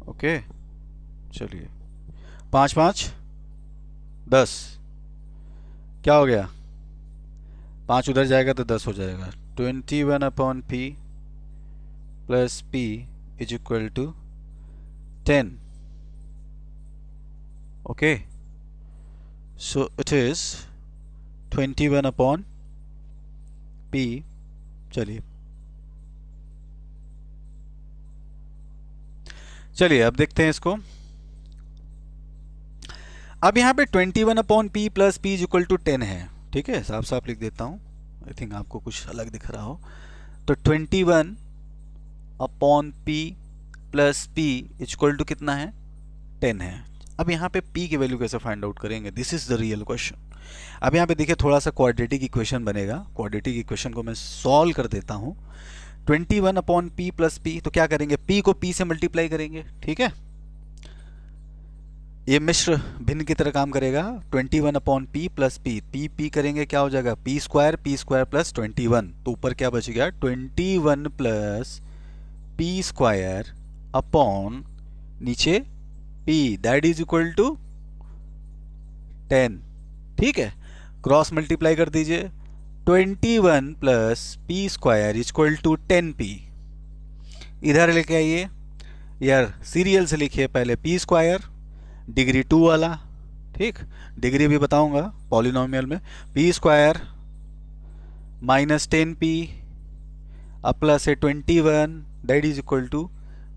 okay. चलिए 5 5 10, क्या हो गया, 5 उधर जाएगा तो 10 हो जाएगा। 21 upon P plus P is equal to 10, okay. So it is 21 upon P। चलिए अब देखते हैं इसको। अब यहाँ पे 21 upon P plus P is equal to 10 है, ठीक है, साफ साफ लिख देता हूँ, आई थिंक आपको कुछ अलग दिख रहा हो। तो 21 upon P plus P is equal to कितना है, 10 है। अब यहाँ पे P की वैल्यू कैसे फाइंड आउट करेंगे, this is the real question. अब यहाँ पे देखिए थोड़ा सा क्वाड्रेटिक इक्वेशन बनेगा, क्वाड्रेटिक इक्वेशन को मैं सॉल्व कर देता हूँ। 21 अपॉन P प्लस P, तो क्या करेंगे, P को P से मल्टीप्लाई करेंगे, ठीक है, ये मिश्र भिन्न की तरह काम करेगा। 21 upon P plus P, P करेंगे क्या हो जाएगा, P स्क्वायर प्लस 21, तो ऊपर क्या बच गया, 21 प्लस P स्क्वायर अपॉन नीचे P that is equal to 10, ठीक है, क्रॉस मल्टीप्लाई कर दीजिए। 21 plus P square is equal to 10P, इधर लेके आइए यार, सीरियल से लिखिए पहले P स्क्वायर डिग्री 2 वाला, ठीक, डिग्री भी बताऊंगा पॉलिनोमियल में, P स्क्वायर माइनस 10P अब प्लस है 21 दैट इज इक्वल टू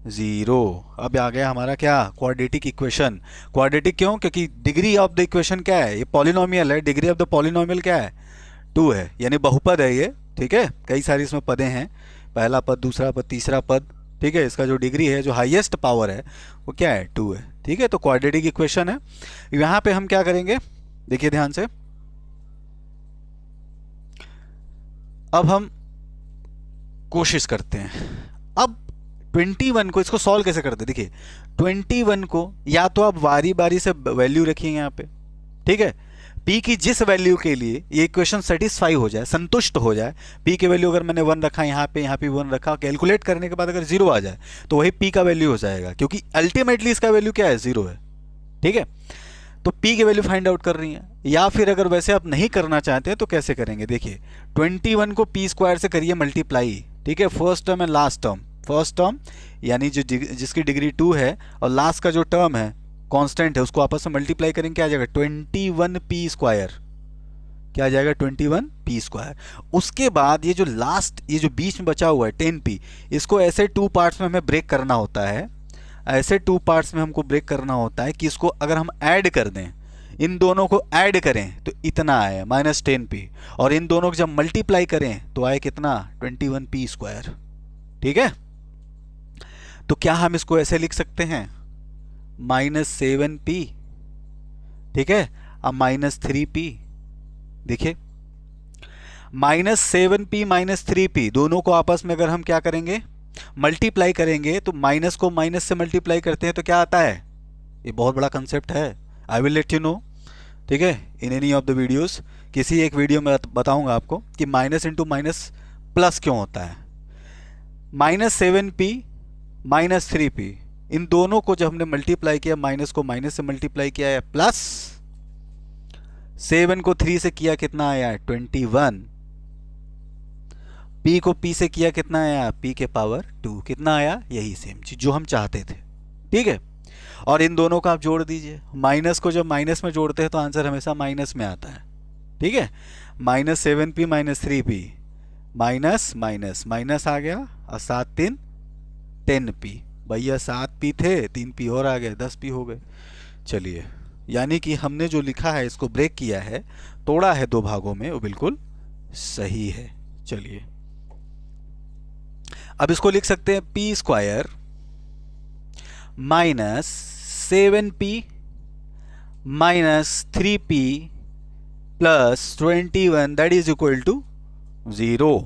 0। अब आ गया हमारा क्या, क्वाड्रेटिक इक्वेशन। क्वाड्रेटिक क्यों, क्योंकि डिग्री ऑफ द इक्वेशन क्या है, ये पॉलिनोमियल है, डिग्री ऑफ द पॉलिनोमियल क्या है, 2 है, यानी बहुपद है ये, ठीक है, कई सारी इसमें पदें हैं, पहला पद, दूसरा पद, तीसरा पद, ठीक है, इसका जो डिग्री है, जो हाईएस्ट पावर है वो क्या है, 2 है। ठीक है, तो क्वाड्रेटिक इक्वेशन है। यहां पे हम क्या करेंगे, देखिए ध्यान से, अब हम कोशिश करते हैं। अब 21 को, इसको सॉल्व कैसे करते हैं, देखिए 21 को या तो आप बारी बारी से वैल्यू रखिए यहाँ पे, ठीक है, p की जिस वैल्यू के लिए ये इक्वेशन सेटिस्फाई हो जाए, संतुष्ट हो जाए, p की वैल्यू अगर मैंने 1 रखा यहाँ पे 1 रखा, कैलकुलेट करने के बाद अगर 0 आ जाए तो वही p का वैल्यू हो जाएगा, क्योंकि अल्टीमेटली इसका वैल्यू क्या है, 0 है। ठीक है, तो p की वैल्यू फाइंड आउट कर रही है। या फिर अगर वैसे आप नहीं करना चाहते हैं तो कैसे करेंगे, देखिए 21 को p स्क्वायर से करिए मल्टीप्लाई। ठीक है, first term and last term, first term यानी जो जिसकी डिग्री 2 है और लास्ट का जो टर्म है कांस्टेंट है, उसको आपस में मल्टीप्लाई करेंगे, क्या आ जाएगा 21p स्क्वायर, क्या आ जाएगा 21p स्क्वायर। उसके बाद ये जो लास्ट, ये जो बीच में बचा हुआ है 10p, इसको ऐसे 2 पार्ट्स में हमें ब्रेक करना होता है, ऐसे 2 पार्ट्स में हमको ब्रेक करना होता है कि इसको अगर हम ऐड कर दें, इन दोनों को ऐड करें तो इतना आए -10p, और इन दोनों को जब मल्टीप्लाई करें तो आए कितना 21p स्क्वायर। ठीक है, तो क्या हम इसको ऐसे लिख सकते हैं -7p, ठीक है, अब -3p, देखिए -7p -3p दोनों को आपस में अगर हम क्या करेंगे, मल्टीप्लाई करेंगे, तो माइनस को माइनस से मल्टीप्लाई करते हैं तो क्या आता है, ये बहुत बड़ा कंसेप्ट है, I will let you know. ठीक है, in any of the videos, किसी एक वीडियो में बताऊंगा आपको कि माइनस इंटू माइनस प्लस क्यों होता है। -7p -3p, इन दोनों को जब हमने मल्टीप्लाई किया, माइनस को माइनस से मल्टीप्लाई किया है, प्लस 7 को 3 से किया कितना आया 21, p को p से किया कितना आया p के पावर 2, कितना आया, यही सेम चीज जो हम चाहते थे। ठीक है, और इन दोनों का आप जोड़ दीजिए, माइनस को जब माइनस में जोड़ते हैं तो आंसर हमेशा माइनस में आता है। ठीक है, -7p -3p, minus minus minus आ गया, और 7 3 10p, भैया 7p थे, 3p और आ गए, 10p हो गए। चलिए, यानी कि हमने जो लिखा है इसको ब्रेक किया है, तोड़ा है 2 भागों में, वो बिल्कुल सही है। चलिए, अब इसको लिख सकते हैं p square -7p -3p +21 that is equal to 0।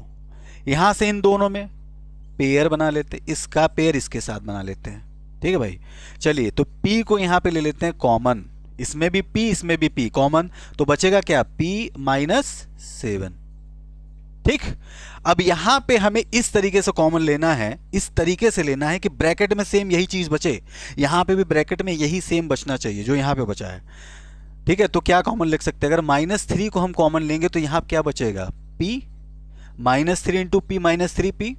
यहां से इन दोनों में पेयर बना लेते, इसका पेयर इसके साथ बना लेते हैं। ठीक है भाई, चलिए, तो p को यहां पे ले लेते हैं कॉमन, इसमें भी p इसमें भी p कॉमन, तो बचेगा क्या p -7। ठीक, अब यहां पे हमें इस तरीके से कॉमन लेना है, इस तरीके से लेना है कि ब्रैकेट में सेम यही चीज बचे, यहां पे भी ब्रैकेट में यही सेम बचना चाहिए जो यहां पे बचा है। ठीक है, तो क्या कॉमन लिख सकते हैं, अगर -3 को हम कॉमन लेंगे तो यहां क्या बचेगा p -3 इंटू p -3p।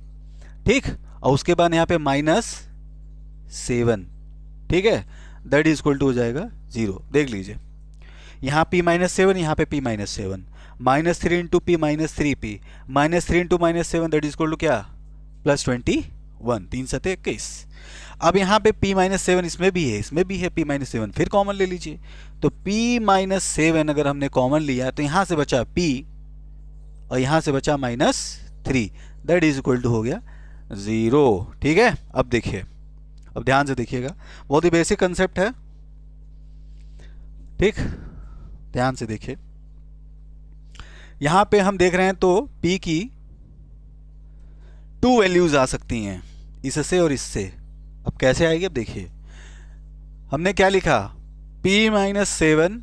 ठीक, और उसके बाद यहां पे -7, ठीक है, दैट इज इक्वल टू हो जाएगा 0। देख लीजिए, यहाँ p -7, यहाँ पे p -7, -3 into p -3p, -3 into -7 that is equal to क्या, +21, 3 7 21। अब यहाँ पे p -7 इसमें भी है, इसमें भी है p -7, फिर कॉमन ले लीजिए, तो p -7 अगर हमने कॉमन लिया तो यहाँ से बचा p और यहाँ से बचा -3, दैट इज इक्वल टू हो गया 0। ठीक है, अब देखिए, अब ध्यान से देखिएगा, बहुत ही बेसिक कंसेप्ट है। ठीक, ध्यान से देखिए, यहां पे हम देख रहे हैं तो p की 2 वैल्यूज आ सकती हैं, इससे और इससे। अब कैसे आएगी, अब देखिए, हमने क्या लिखा, p -7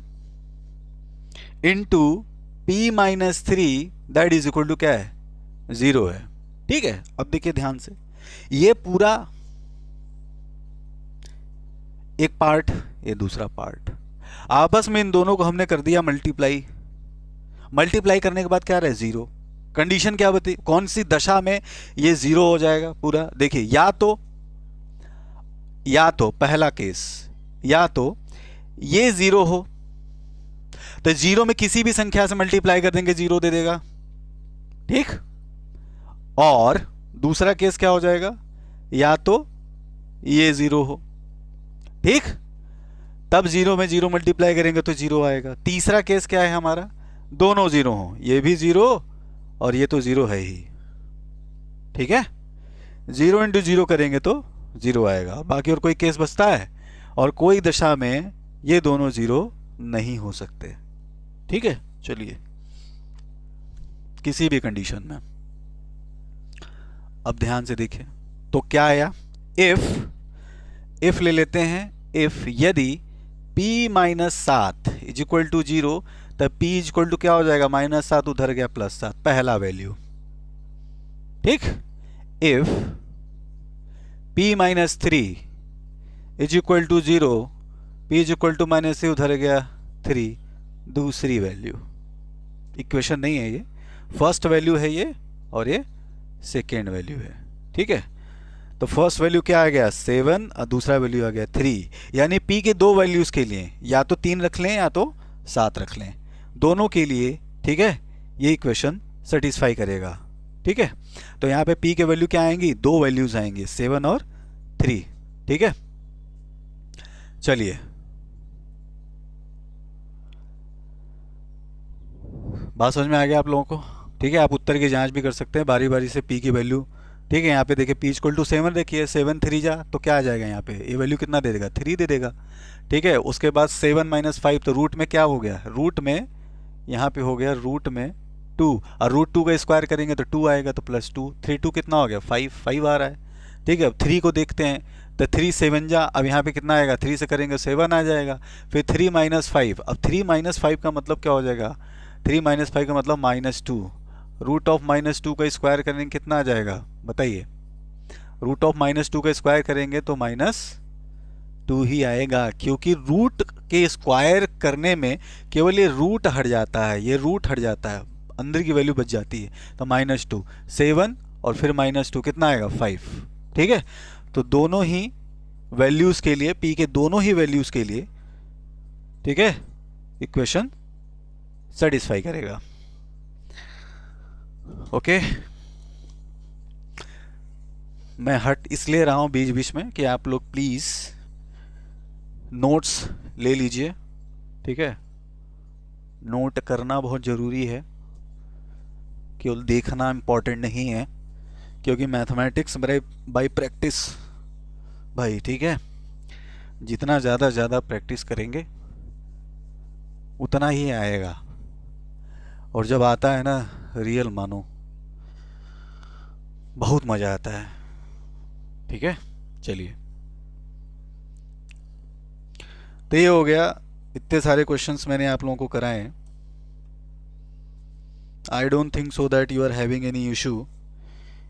into p -3 that is equal to क्या है, 0 है। ठीक है, अब देखिए ध्यान से, ये पूरा एक पार्ट, ये दूसरा पार्ट, आपस में इन दोनों को हमने कर दिया मल्टीप्लाई, मल्टीप्लाई करने के बाद क्या रहे 0। कंडीशन क्या बती, कौन सी दशा में ये 0 हो जाएगा पूरा, देखिए, या तो पहला केस, या तो ये 0 हो, तो 0 में किसी भी संख्या से मल्टीप्लाई कर देंगे 0 दे देगा। ठीक, और दूसरा केस क्या हो जाएगा, या तो ये 0 हो, ठीक, तब 0 में 0 मल्टीप्लाई करेंगे तो 0 आएगा। तीसरा केस क्या है हमारा, दोनों 0 हो, ये भी 0 और ये तो 0 है ही। ठीक है, 0 इंटू 0 करेंगे तो 0 आएगा, बाकी और कोई केस बचता है? और कोई दशा में ये दोनों 0 नहीं हो सकते। ठीक है, चलिए, किसी भी कंडीशन में। अब ध्यान से देखें तो क्या आया, इफ ले लेते हैं, इफ यदि p minus 7 is equal to 0, तब p इज इक्वल टू क्या हो जाएगा, -7 उधर गया +7, पहला वैल्यू। ठीक, if p minus 3 is equal to 0, p is equal to -3 उधर गया 3, दूसरी वैल्यू। इक्वेशन नहीं है ये, फर्स्ट वैल्यू है ये और ये सेकेंड वैल्यू है। ठीक है, तो फर्स्ट वैल्यू क्या आ गया 7 और दूसरा वैल्यू आ गया 3, यानी p के दो वैल्यूज के लिए या तो 3 रख लें या तो 7 रख लें, दोनों के लिए। ठीक है, ये इक्वेशन सेटिस्फाई करेगा। ठीक है, तो यहाँ पे p के वैल्यू क्या आएंगी, दो वैल्यूज आएंगी 7 और 3। ठीक है, चलिए, बात समझ में आ गया आप लोगों को? ठीक है, आप उत्तर की जांच भी कर सकते हैं बारी बारी से p की वैल्यू। ठीक है, यहाँ पे देखिए p इक्वल टू 7 देखिए, 7 3 जा तो क्या आ जाएगा, यहाँ पे ये वैल्यू कितना दे देगा, 3 दे देगा। ठीक है, उसके बाद 7 माइनस 5, तो रूट में क्या हो गया, रूट में यहाँ पे हो गया रूट में 2, और रूट 2 का स्क्वायर करेंगे तो 2 आएगा, तो +2, 3 2 कितना हो गया 5 आ रहा है। ठीक है, अब 3 को देखते हैं, तो 3 7 जा, अब यहाँ पे कितना आएगा, 3 से करेंगे 7 आ जाएगा, फिर 3 माइनस 5, अब 3 माइनस 5 का मतलब क्या हो जाएगा, 3 माइनस 5 का मतलब -2, रूट ऑफ -2 का स्क्वायर करेंगे कितना आ जाएगा बताइए, रूट ऑफ -2 का स्क्वायर करेंगे तो -2 ही आएगा, क्योंकि रूट के स्क्वायर करने में केवल ये रूट हट जाता है, ये रूट हट जाता है, अंदर की वैल्यू बच जाती है। तो -2 7 और फिर -2 कितना आएगा 5। ठीक है, तो दोनों ही वैल्यूज के लिए, p के दोनों ही वैल्यूज के लिए, ठीक है, इक्वेशन सेटिस्फाई करेगा। ओके, मैं हट इसलिए रहा हूं बीच बीच में कि आप लोग प्लीज नोट्स ले लीजिए। ठीक है, नोट करना बहुत ज़रूरी है, केवल देखना इम्पोर्टेंट नहीं है, क्योंकि मैथमेटिक्स बाय प्रैक्टिस भाई। ठीक है, जितना ज़्यादा प्रैक्टिस करेंगे उतना ही आएगा, और जब आता है ना रियल, मानो बहुत मज़ा आता है। ठीक है, चलिए, तो ये हो गया, इतने सारे क्वेश्चंस मैंने आप लोगों को कराए हैं। I don't think so that you are having any issue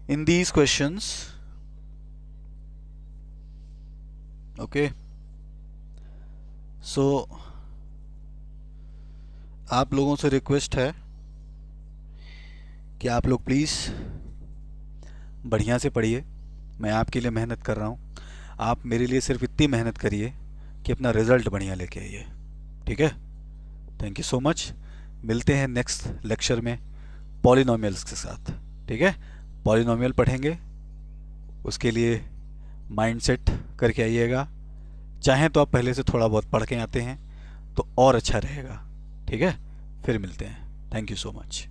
in these questions. Okay, so आप लोगों से रिक्वेस्ट है कि आप लोग प्लीज़ बढ़िया से पढ़िए, मैं आपके लिए मेहनत कर रहा हूँ, आप मेरे लिए सिर्फ इतनी मेहनत करिए कि अपना रिज़ल्ट बढ़िया लेके आइए। ठीक है, थैंक यू सो मच, मिलते हैं नेक्स्ट लेक्चर में पॉलिनोमियल्स के साथ। ठीक है, पॉलिनोमियल पढ़ेंगे, उसके लिए माइंडसेट करके आइएगा, चाहें तो आप पहले से थोड़ा बहुत पढ़ के आते हैं तो और अच्छा रहेगा। ठीक है, फिर मिलते हैं, थैंक यू सो मच।